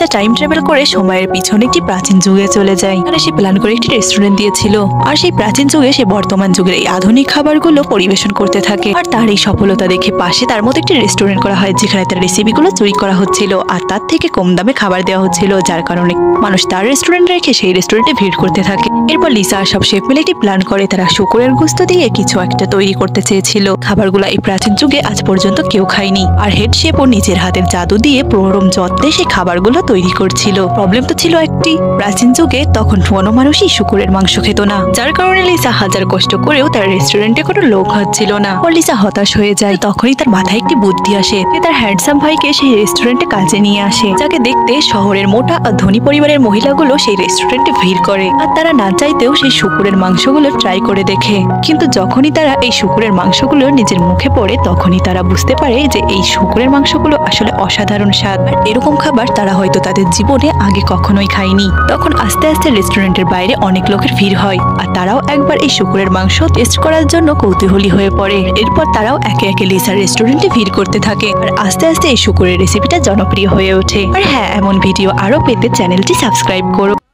Lisa time travel করে সময়ের পিছনে একটি প্রাচীন যুগে চলে যায়। আর সে প্ল্যান করে একটি রেস্টুরেন্ট দিয়েছিল, আর সেই প্রাচীন যুগে সে বর্তমান যুগের এই আধুনিক খাবারগুলো পরিবেশন করতে থাকে। আর তার এই সফলতা দেখে পাশে তার মতো একটি রেস্টুরেন্ট করা হয়, যেখানে তার রেসিপিগুলো চুরি করা হচ্ছিল আর তার থেকে কম দামে খাবার দেওয়া হচ্ছিল, যার কারণে মানুষ তার রেস্টুরেন্ট রেখে সেই রেস্টুরেন্টে ভিড় করতে থাকে। এরপর লিসা আর সব শেফ মিলে একটি প্ল্যান করে, তারা শুকরের গোশত দিয়ে কিছু একটা তৈরি করতে চেয়েছিল। খাবারগুলো এই প্রাচীন যুগে আজ পর্যন্ত কেউ খায়নি, আর হেড শেফও নিজের হাতের জাদু দিয়ে পরম যত্নে সেই খাবারগুলো তৈরি করছিল। প্রবলেম তো ছিল একটি, প্রাচীন যুগে তখন কোনো মানুষই শুকরের মাংস খেত না, যার কারণে লিসা হাজার কষ্ট করেও তার রেস্টুরেন্টে কোনো লোক হচ্ছিল না। আর লিসা হতাশ হয়ে যায়। তখনই তার মাথায় একটি বুদ্ধি আসে। সে তার হ্যান্ডসাম ভাইকে সেই রেস্টুরেন্টে কাজে নিয়ে আসে, যাকে দেখতে শহরের মোটা আর ধনী পরিবারের মহিলাগুলো সেই রেস্টুরেন্টে ভিড় করে, আর তারা না চাইতেও সেই শুকরের মাংসগুলো ট্রাই করে দেখে। কিন্তু যখনই তারা এই শুকরের মাংসগুলো নিজের মুখে পড়ে, তখনই তারা বুঝতে পারে যে এই শুকরের মাংসগুলো আসলে অসাধারণ স্বাদ, আর এরকম খাবার তারা হয়তো তাদের জীবনে আগে কখনোই খায়নি। তখন আস্তে আস্তে রেস্টুরেন্টের বাইরে অনেক লোকের ভিড় হয়, আর তারাও একবার এই শুকরের মাংস টেস্ট করার জন্য কৌতূহলী হয়ে পড়ে। এরপর তারাও একে একে লিসার রেস্টুরেন্টে ভিড় করতে থাকে, আর আস্তে আস্তে এই শুকরের রেসিপিটা জনপ্রিয় হয়ে ওঠে। আর হ্যাঁ, এমন ভিডিও আরো পেতে চ্যানেলটি সাবস্ক্রাইব করো।